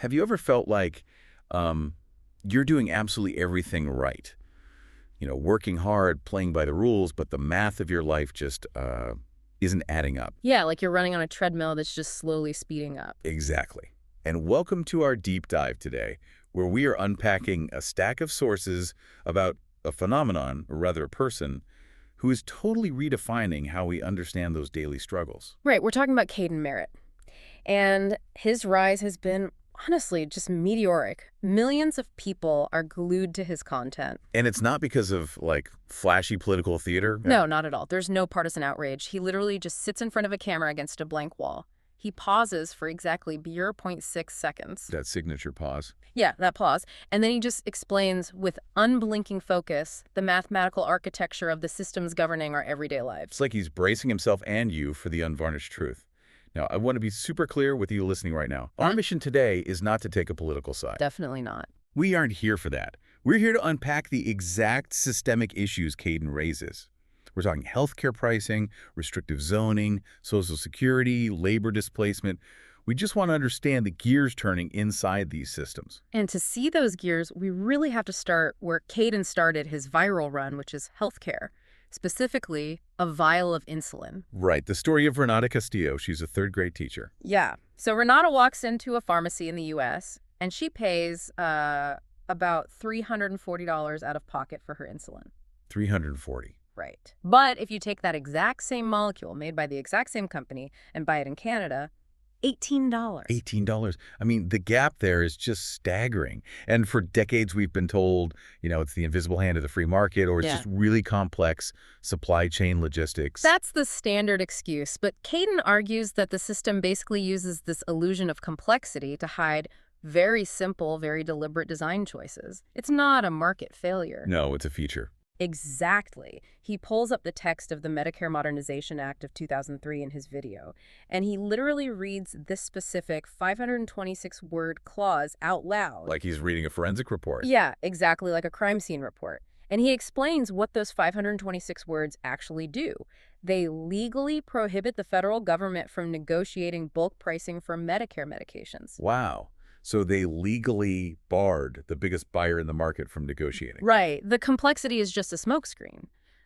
Have you ever felt like you're doing absolutely everything right? Working hard, playing by the rules, but the math of your life just isn't adding up. Yeah, like you're running on a treadmill that's just slowly speeding up. Exactly. And welcome to our deep dive today, where we are unpacking a stack of sources about a phenomenon, or rather a person, who is totally redefining how we understand those daily struggles. Right, we're talking about Caden Merritt. And his rise has been, honestly, just meteoric. Millions of people are glued to his content. And it's not because of, like, flashy political theater. No, not at all. There's no partisan outrage. He literally just sits in front of a camera against a blank wall. He pauses for exactly 0.6 seconds. That signature pause. Yeah, that pause. And then he just explains with unblinking focus the mathematical architecture of the systems governing our everyday lives. It's like he's bracing himself and you for the unvarnished truth. Now, I want to be super clear with you listening right now. Our mission today is not to take a political side. Definitely not. We aren't here for that. We're here to unpack the exact systemic issues Caden raises. We're talking healthcare pricing, restrictive zoning, Social Security, labor displacement. We just want to understand the gears turning inside these systems. And to see those gears, we really have to start where Caden started his viral run, which is healthcare. Specifically, a vial of insulin. Right, the story of Renata Castillo. She's a third-grade teacher. Yeah. So Renata walks into a pharmacy in the U.S., and she pays about $340 out of pocket for her insulin. $340. Right. But if you take that exact same molecule made by the exact same company and buy it in Canada, $18. $18. I mean, the gap there is just staggering. And for decades, we've been told, it's the invisible hand of the free market, or it's just really complex supply chain logistics. That's the standard excuse. But Caden argues that the system basically uses this illusion of complexity to hide very simple, very deliberate design choices. It's not a market failure. No, it's a feature. Exactly. He pulls up the text of the Medicare Modernization Act of 2003 in his video, and he literally reads this specific 526-word clause out loud. Like he's reading a forensic report. Yeah, exactly like a crime scene report. And he explains what those 526 words actually do. They legally prohibit the federal government from negotiating bulk pricing for Medicare medications. Wow. So they legally barred the biggest buyer in the market from negotiating. Right. The complexity is just a smokescreen.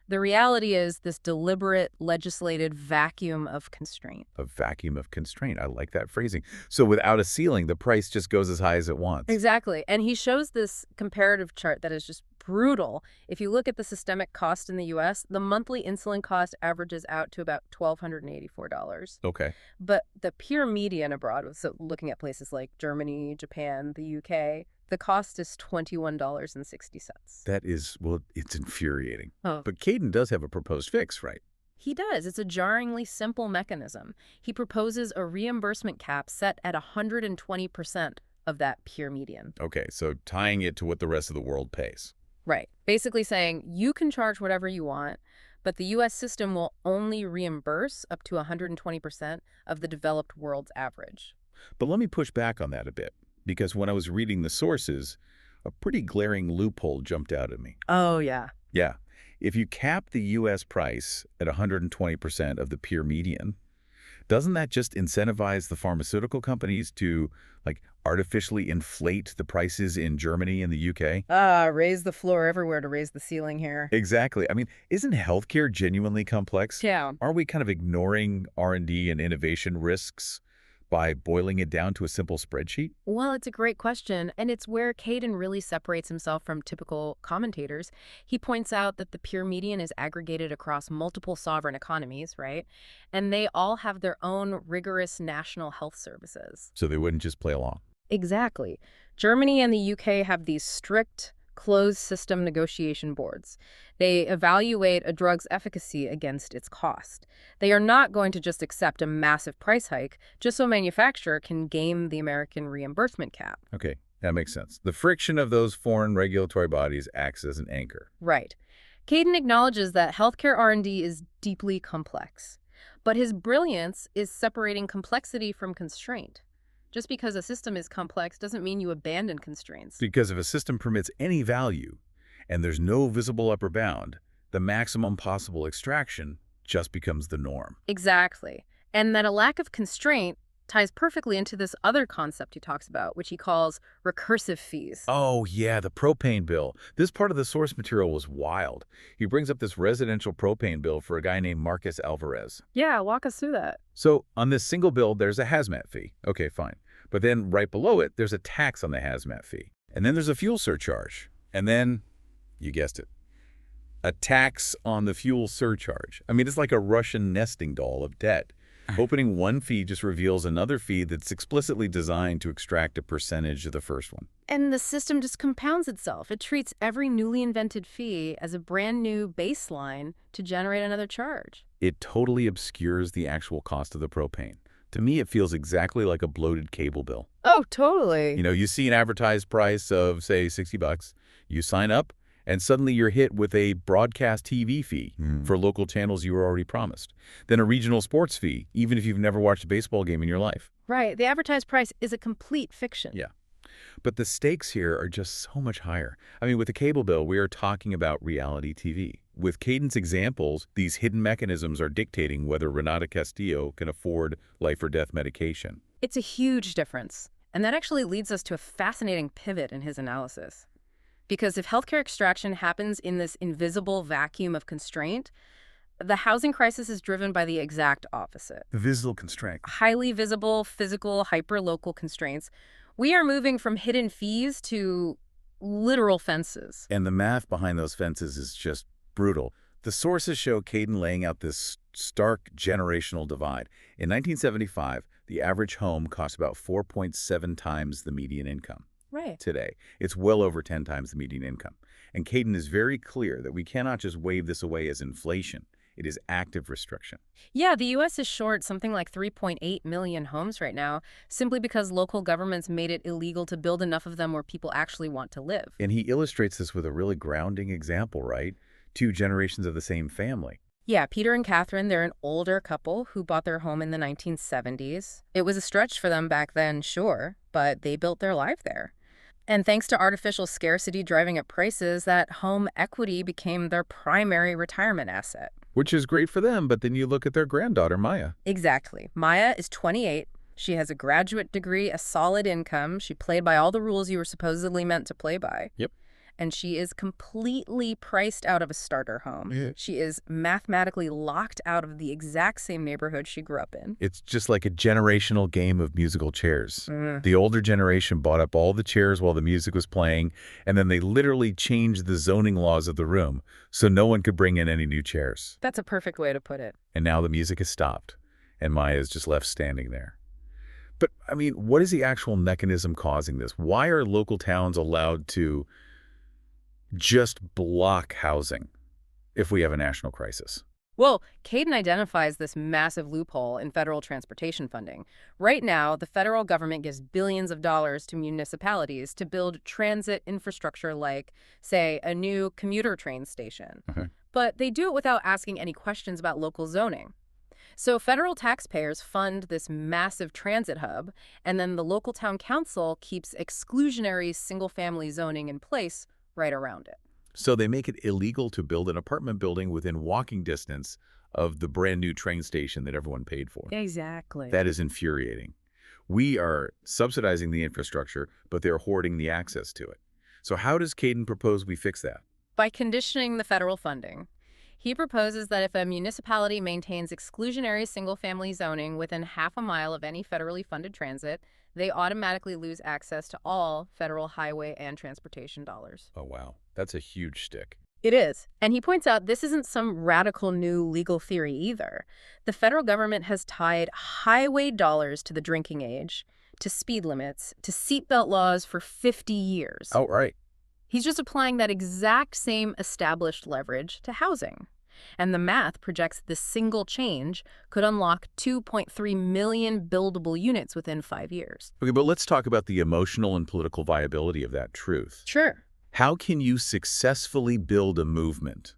The reality is this deliberate, legislated vacuum of constraint. A vacuum of constraint. I like that phrasing. So without a ceiling, the price just goes as high as it wants. Exactly. And he shows this comparative chart that is just brutal. If you look at the systemic cost in the U.S., the monthly insulin cost averages out to about $1,284. Okay. But the pure median abroad, so looking at places like Germany, Japan, the UK, the cost is $21.60. That is, well, it's infuriating. Oh. But Caden does have a proposed fix, right? He does. It's a jarringly simple mechanism. He proposes a reimbursement cap set at 120% of that pure median. Okay, so tying it to what the rest of the world pays. Right. Basically saying you can charge whatever you want, but the U.S. system will only reimburse up to 120% of the developed world's average. But let me push back on that a bit, because when I was reading the sources, a pretty glaring loophole jumped out at me. Oh, yeah. Yeah. If you cap the U.S. price at 120% of the peer median, doesn't that just incentivize the pharmaceutical companies to, like, artificially inflate the prices in Germany and the U.K.? Raise the floor everywhere to raise the ceiling here. Exactly. I mean, isn't healthcare genuinely complex? Yeah. Are we kind of ignoring R&D and innovation risks by boiling it down to a simple spreadsheet? Well, it's a great question, and it's where Caden really separates himself from typical commentators. He points out that the pure median is aggregated across multiple sovereign economies, right? And they all have their own rigorous national health services. So they wouldn't just play along. Exactly. Germany and the UK have these strict closed system negotiation boards. They evaluate a drug's efficacy against its cost. They are not going to just accept a massive price hike just so a manufacturer can game the American reimbursement cap. Okay, that makes sense. The friction of those foreign regulatory bodies acts as an anchor. Right. Caden acknowledges that healthcare R&D is deeply complex, but his brilliance is separating complexity from constraint. Just because a system is complex doesn't mean you abandon constraints. Because if a system permits any value and there's no visible upper bound, the maximum possible extraction just becomes the norm. Exactly. And that a lack of constraint ties perfectly into this other concept he talks about, which he calls recursive fees. Oh, yeah, the propane bill. This part of the source material was wild. He brings up this residential propane bill for a guy named Marcus Alvarez. Yeah, walk us through that. So on this single bill, there's a hazmat fee. Okay, fine. But then right below it, there's a tax on the hazmat fee. And then there's a fuel surcharge. And then, you guessed it, a tax on the fuel surcharge. I mean, it's like a Russian nesting doll of debt. Opening one fee just reveals another fee that's explicitly designed to extract a percentage of the first one. And the system just compounds itself. It treats every newly invented fee as a brand new baseline to generate another charge. It totally obscures the actual cost of the propane. To me, it feels exactly like a bloated cable bill. Oh, totally. You know, you see an advertised price of, say, $60. You sign up, and suddenly you're hit with a broadcast TV fee for local channels you were already promised. Then a regional sports fee, even if you've never watched a baseball game in your life. Right. The advertised price is a complete fiction. Yeah. But the stakes here are just so much higher. I mean, with the cable bill, we are talking about reality TV. With Caden's examples, these hidden mechanisms are dictating whether Renata Castillo can afford life-or-death medication. It's a huge difference. And that actually leads us to a fascinating pivot in his analysis. Because if healthcare extraction happens in this invisible vacuum of constraint, the housing crisis is driven by the exact opposite. The visible constraint. Highly visible, physical, hyper-local constraints. We are moving from hidden fees to literal fences. And the math behind those fences is just brutal. The sources show Caden laying out this stark generational divide. In 1975, the average home cost about 4.7 times the median income. Right. Today, it's well over 10 times the median income. And Caden is very clear that we cannot just wave this away as inflation. It is active restriction. Yeah, the U.S. is short something like 3.8 million homes right now, simply because local governments made it illegal to build enough of them where people actually want to live. And he illustrates this with a really grounding example, right? 2 generations of the same family. Yeah, Peter and Catherine, they're an older couple who bought their home in the 1970s. It was a stretch for them back then, sure, but they built their life there. And thanks to artificial scarcity driving up prices, that home equity became their primary retirement asset. Which is great for them, but then you look at their granddaughter, Maya. Exactly. Maya is 28. She has a graduate degree, a solid income. She played by all the rules you were supposedly meant to play by. Yep. And she is completely priced out of a starter home. Yeah. She is mathematically locked out of the exact same neighborhood she grew up in. It's just like a generational game of musical chairs. Mm. The older generation bought up all the chairs while the music was playing, and then they literally changed the zoning laws of the room so no one could bring in any new chairs. That's a perfect way to put it. And now the music has stopped, and Maya is just left standing there. But, I mean, what is the actual mechanism causing this? Why are local towns allowed to just block housing if we have a national crisis? Well, Caden identifies this massive loophole in federal transportation funding. Right now, the federal government gives billions of dollars to municipalities to build transit infrastructure like, say, a new commuter train station. Okay. But they do it without asking any questions about local zoning. So federal taxpayers fund this massive transit hub, and then the local town council keeps exclusionary single-family zoning in place right around it. So they make it illegal to build an apartment building within walking distance of the brand new train station that everyone paid for. Exactly. That is infuriating. We are subsidizing the infrastructure, but they're hoarding the access to it. So how does Caden propose we fix that? By conditioning the federal funding. He proposes that if a municipality maintains exclusionary single-family zoning within half a mile of any federally funded transit, they automatically lose access to all federal highway and transportation dollars. Oh, wow. That's a huge stick. It is. And he points out this isn't some radical new legal theory either. The federal government has tied highway dollars to the drinking age, to speed limits, to seatbelt laws for 50 years. Oh, right. He's just applying that exact same established leverage to housing. And the math projects this single change could unlock 2.3 million buildable units within 5 years. Okay, but let's talk about the emotional and political viability of that truth. Sure. How can you successfully build a movement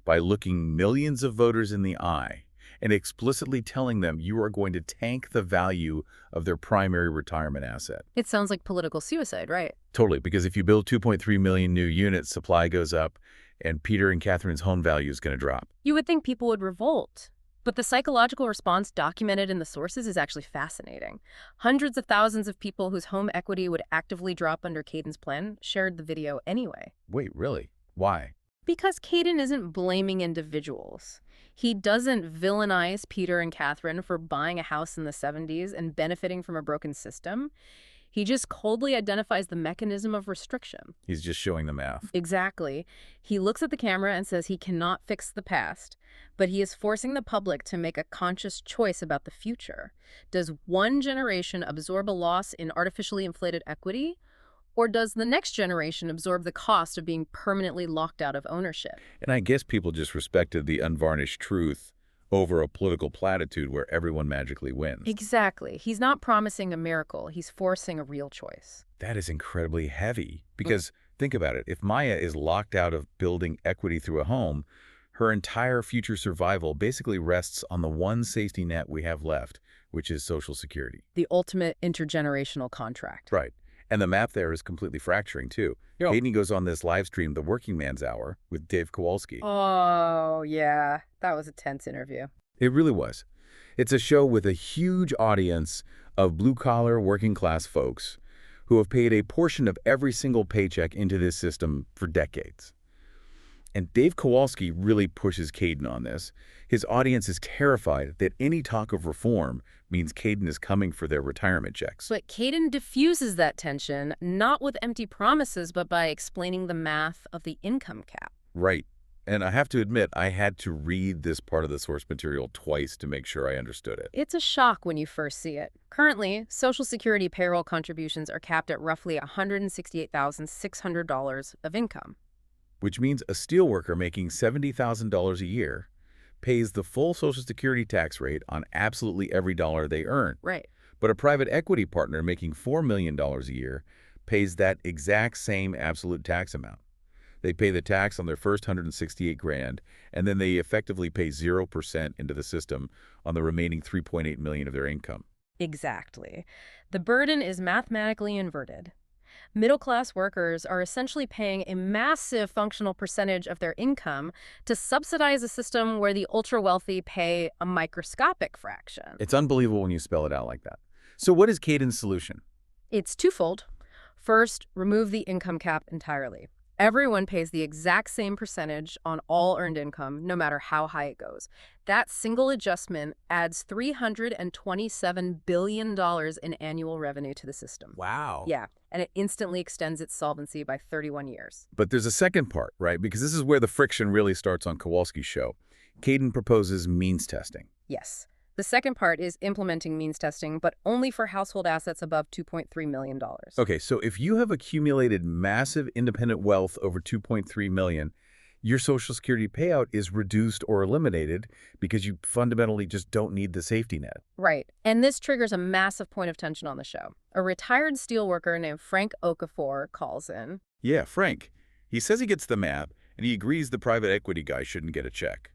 by looking millions of voters in the eye and explicitly telling them you are going to tank the value of their primary retirement asset? It sounds like political suicide, right? Totally, because if you build 2.3 million new units, supply goes up, and Peter and Catherine's home value is going to drop. You would think people would revolt. But the psychological response documented in the sources is actually fascinating. Hundreds of thousands of people whose home equity would actively drop under Caden's plan shared the video anyway. Wait, really? Why? Because Caden isn't blaming individuals. He doesn't villainize Peter and Catherine for buying a house in the 70s and benefiting from a broken system. He just coldly identifies the mechanism of restriction. He's just showing the math. Exactly. He looks at the camera and says he cannot fix the past, but he is forcing the public to make a conscious choice about the future. Does one generation absorb a loss in artificially inflated equity? Or does the next generation absorb the cost of being permanently locked out of ownership? And I guess people just respected the unvarnished truth over a political platitude where everyone magically wins. Exactly. He's not promising a miracle. He's forcing a real choice. That is incredibly heavy because think about it. If Maya is locked out of building equity through a home, her entire future survival basically rests on the one safety net we have left, which is Social Security. The ultimate intergenerational contract. Right. And the map there is completely fracturing, too. Caden goes on this live stream, The Working Man's Hour, with Dave Kowalski. Oh, yeah. That was a tense interview. It really was. It's a show with a huge audience of blue-collar, working-class folks who have paid a portion of every single paycheck into this system for decades. And Dave Kowalski really pushes Caden on this. His audience is terrified that any talk of reform means Caden is coming for their retirement checks. But Caden diffuses that tension, not with empty promises, but by explaining the math of the income cap. Right. And I have to admit, I had to read this part of the source material twice to make sure I understood it. It's a shock when you first see it. Currently, Social Security payroll contributions are capped at roughly $168,600 of income. Which means a steelworker making $70,000 a year pays the full Social Security tax rate on absolutely every dollar they earn. Right. But a private equity partner making $4 million a year pays that exact same absolute tax amount. They pay the tax on their first $168,000, and then they effectively pay 0% into the system on the remaining $3.8 million of their income. Exactly. The burden is mathematically inverted. Middle-class workers are essentially paying a massive functional percentage of their income to subsidize a system where the ultra-wealthy pay a microscopic fraction. It's unbelievable when you spell it out like that. So what is Caden's solution? It's twofold. First, remove the income cap entirely. Everyone pays the exact same percentage on all earned income, no matter how high it goes. That single adjustment adds $327 billion in annual revenue to the system. Wow. Yeah, and it instantly extends its solvency by 31 years. But there's a second part, right? Because this is where the friction really starts on Kowalski's show. Caden proposes means testing. Yes. The second part is implementing means testing, but only for household assets above $2.3 million. Okay, so if you have accumulated massive independent wealth over $2.3 million, your Social Security payout is reduced or eliminated because you fundamentally just don't need the safety net. Right. And this triggers a massive point of tension on the show. A retired steelworker named Frank Okafor calls in. Yeah, Frank. He says he gets the map, and he agrees the private equity guy shouldn't get a check.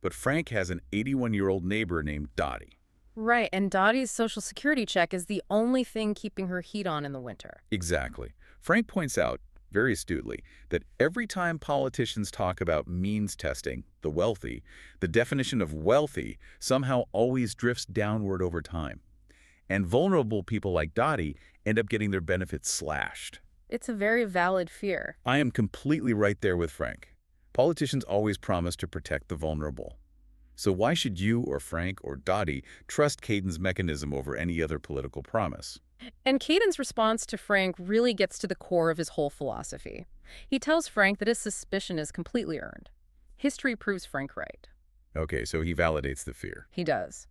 But Frank has an 81-year-old neighbor named Dottie. Right, and Dottie's Social Security check is the only thing keeping her heat on in the winter. Exactly. Frank points out, very astutely, that every time politicians talk about means testing, the wealthy, the definition of wealthy somehow always drifts downward over time. And vulnerable people like Dottie end up getting their benefits slashed. It's a very valid fear. I am completely right there with Frank. Politicians always promise to protect the vulnerable. So why should you or Frank or Dottie trust Caden's mechanism over any other political promise? And Caden's response to Frank really gets to the core of his whole philosophy. He tells Frank that his suspicion is completely earned. History proves Frank right. Okay, so he validates the fear. He does.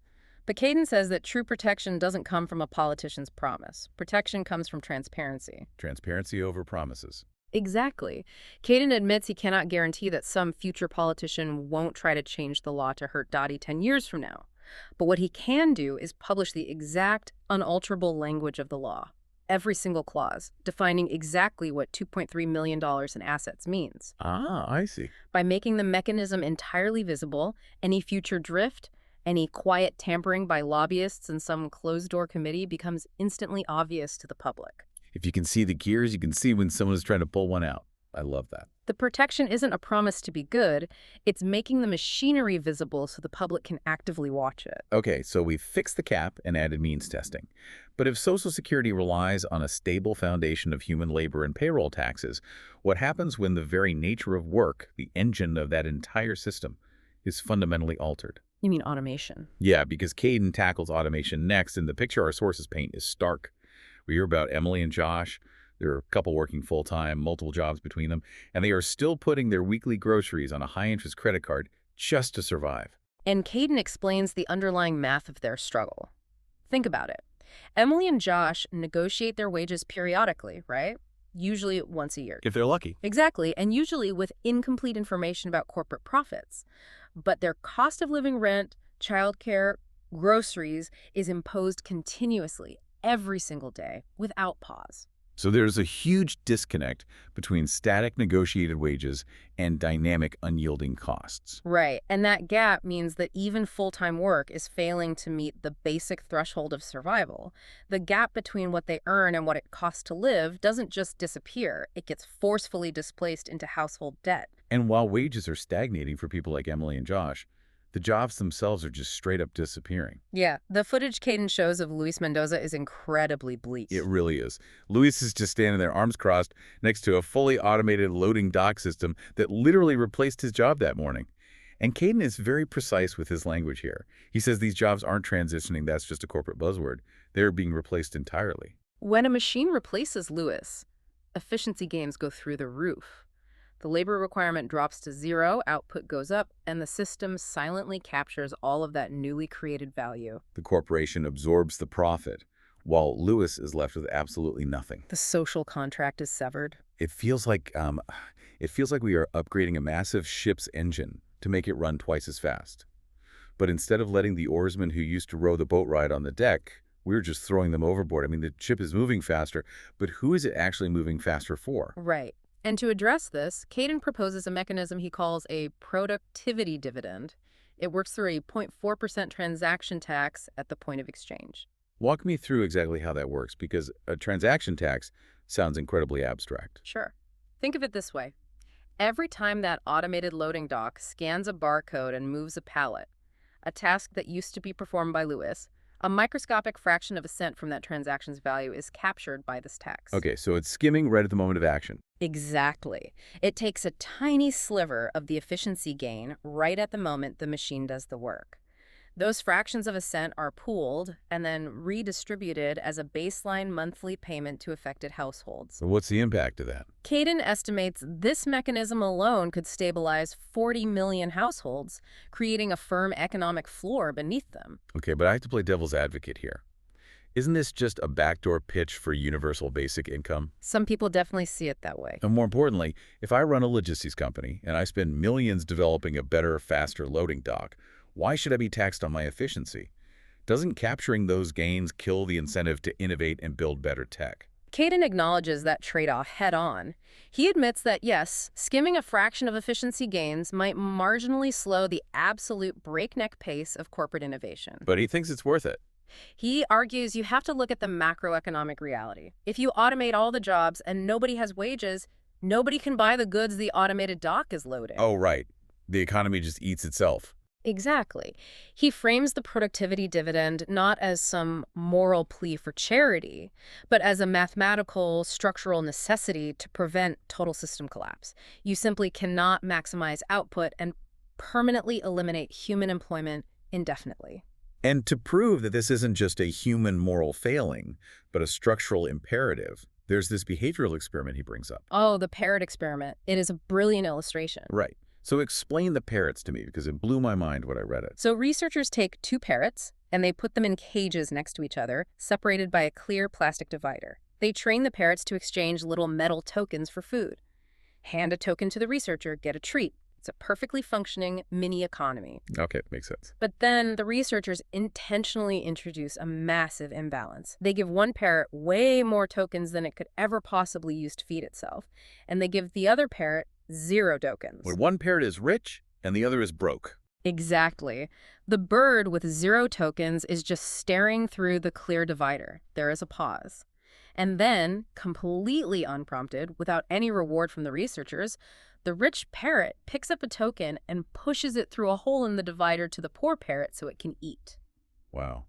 But Caden says that true protection doesn't come from a politician's promise. Protection comes from transparency. Transparency over promises. Exactly. Caden admits he cannot guarantee that some future politician won't try to change the law to hurt Dottie 10 years from now. But what he can do is publish the exact, unalterable language of the law, every single clause, defining exactly what $2.3 million in assets means. Ah, I see. By making the mechanism entirely visible, any future drift, any quiet tampering by lobbyists in some closed-door committee becomes instantly obvious to the public. If you can see the gears, you can see when someone is trying to pull one out. I love that. The protection isn't a promise to be good, it's making the machinery visible so the public can actively watch it. Okay, so we've fixed the cap and added means testing. But if Social Security relies on a stable foundation of human labor and payroll taxes, what happens when the very nature of work, the engine of that entire system, is fundamentally altered? You mean automation? Yeah, because Caden tackles automation next, and the picture our sources paint is stark. We hear about Emily and Josh. They're a couple working full-time, multiple jobs between them, and they are still putting their weekly groceries on a high-interest credit card just to survive. And Caden explains the underlying math of their struggle. Think about it. Emily and Josh negotiate their wages periodically, right? Usually once a year. If they're lucky. Exactly, and usually with incomplete information about corporate profits. But their cost of living, rent, childcare, groceries is imposed continuously, every single day, without pause. So there's a huge disconnect between static negotiated wages and dynamic unyielding costs. Right, and that gap means that even full-time work is failing to meet the basic threshold of survival. The gap between what they earn and what it costs to live doesn't just disappear, it gets forcefully displaced into household debt. And while wages are stagnating for people like Emily and Josh, the jobs themselves are just straight up disappearing. Yeah, the footage Caden shows of Luis Mendoza is incredibly bleak. It really is. Luis is just standing there, arms crossed, next to a fully automated loading dock system that literally replaced his job that morning. And Caden is very precise with his language here. He says these jobs aren't transitioning, that's just a corporate buzzword. They're being replaced entirely. When a machine replaces Luis, efficiency gains go through the roof. The labor requirement drops to zero, output goes up, and the system silently captures all of that newly created value. The corporation absorbs the profit, while Luis is left with absolutely nothing. The social contract is severed. It feels like we are upgrading a massive ship's engine to make it run twice as fast. But instead of letting the oarsmen who used to row the boat ride on the deck, we're just throwing them overboard. I mean, the ship is moving faster, but who is it actually moving faster for? Right. And to address this, Caden proposes a mechanism he calls a productivity dividend. It works through a 0.4% transaction tax at the point of exchange. Walk me through exactly how that works, because a transaction tax sounds incredibly abstract. Sure. Think of it this way. Every time that automated loading dock scans a barcode and moves a pallet, a task that used to be performed by Luis, a microscopic fraction of a cent from that transaction's value is captured by this tax. Okay, so it's skimming right at the moment of action. Exactly. It takes a tiny sliver of the efficiency gain right at the moment the machine does the work. Those fractions of a cent are pooled and then redistributed as a baseline monthly payment to affected households. So what's the impact of that? Caden estimates this mechanism alone could stabilize 40 million households, creating a firm economic floor beneath them. Okay, but I have to play devil's advocate here. Isn't this just a backdoor pitch for universal basic income? Some people definitely see it that way. And more importantly, if I run a logistics company and I spend millions developing a better, faster loading dock, why should I be taxed on my efficiency? Doesn't capturing those gains kill the incentive to innovate and build better tech? Caden acknowledges that trade-off head-on. He admits that, yes, skimming a fraction of efficiency gains might marginally slow the absolute breakneck pace of corporate innovation. But he thinks it's worth it. He argues you have to look at the macroeconomic reality. If you automate all the jobs and nobody has wages, nobody can buy the goods the automated dock is loading. Oh, right. The economy just eats itself. Exactly. He frames the productivity dividend not as some moral plea for charity, but as a mathematical, structural necessity to prevent total system collapse. You simply cannot maximize output and permanently eliminate human employment indefinitely. And to prove that this isn't just a human moral failing, but a structural imperative, there's this behavioral experiment he brings up. Oh, the parrot experiment. It is a brilliant illustration. Right. So explain the parrots to me, because it blew my mind when I read it. So researchers take two parrots, and they put them in cages next to each other, separated by a clear plastic divider. They train the parrots to exchange little metal tokens for food. Hand a token to the researcher, get a treat. It's a perfectly functioning mini economy. Okay, makes sense. But then the researchers intentionally introduce a massive imbalance. They give one parrot way more tokens than it could ever possibly use to feed itself, and they give the other parrot 0 tokens. When one parrot is rich and the other is broke. Exactly. The bird with 0 tokens is just staring through the clear divider. There is a pause. And then, completely unprompted, without any reward from the researchers, the rich parrot picks up a token and pushes it through a hole in the divider to the poor parrot so it can eat. Wow.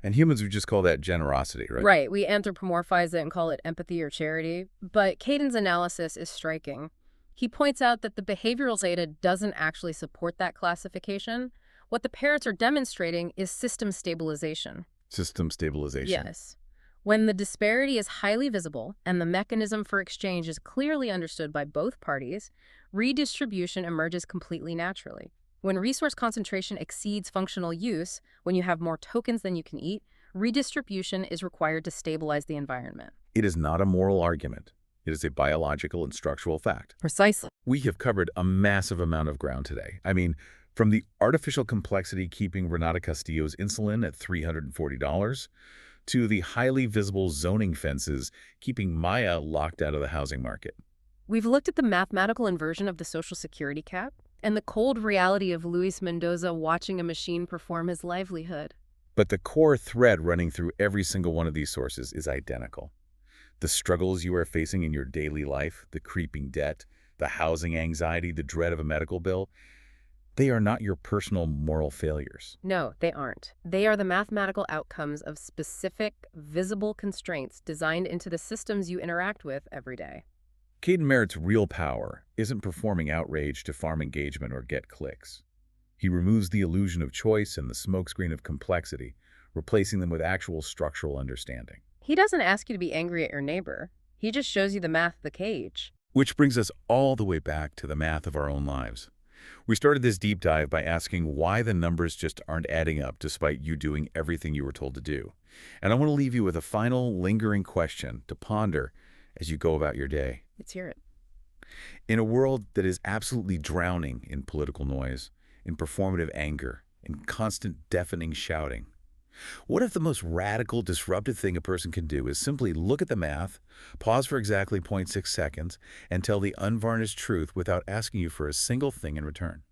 And humans would just call that generosity, right? Right, we anthropomorphize it and call it empathy or charity, but Caden's analysis is striking. He points out that the behavioral data doesn't actually support that classification. What the parrots are demonstrating is system stabilization. System stabilization. Yes. When the disparity is highly visible and the mechanism for exchange is clearly understood by both parties, redistribution emerges completely naturally. When resource concentration exceeds functional use, when you have more tokens than you can eat, redistribution is required to stabilize the environment. It is not a moral argument. It is a biological and structural fact. Precisely. We have covered a massive amount of ground today. I mean, from the artificial complexity keeping Renata Castillo's insulin at $340 to the highly visible zoning fences keeping Maya locked out of the housing market. We've looked at the mathematical inversion of the Social Security cap and the cold reality of Luis Mendoza watching a machine perform his livelihood. But the core thread running through every single one of these sources is identical. The struggles you are facing in your daily life, the creeping debt, the housing anxiety, the dread of a medical bill, they are not your personal moral failures. No, they aren't. They are the mathematical outcomes of specific, visible constraints designed into the systems you interact with every day. Caden Merritt's real power isn't performing outrage to farm engagement or get clicks. He removes the illusion of choice and the smokescreen of complexity, replacing them with actual structural understanding. He doesn't ask you to be angry at your neighbor. He just shows you the math of the cage. Which brings us all the way back to the math of our own lives. We started this deep dive by asking why the numbers just aren't adding up despite you doing everything you were told to do. And I want to leave you with a final lingering question to ponder as you go about your day. Let's hear it. In a world that is absolutely drowning in political noise, in performative anger, in constant deafening shouting, what if the most radical, disruptive thing a person can do is simply look at the math, pause for exactly 0.6 seconds, and tell the unvarnished truth without asking you for a single thing in return?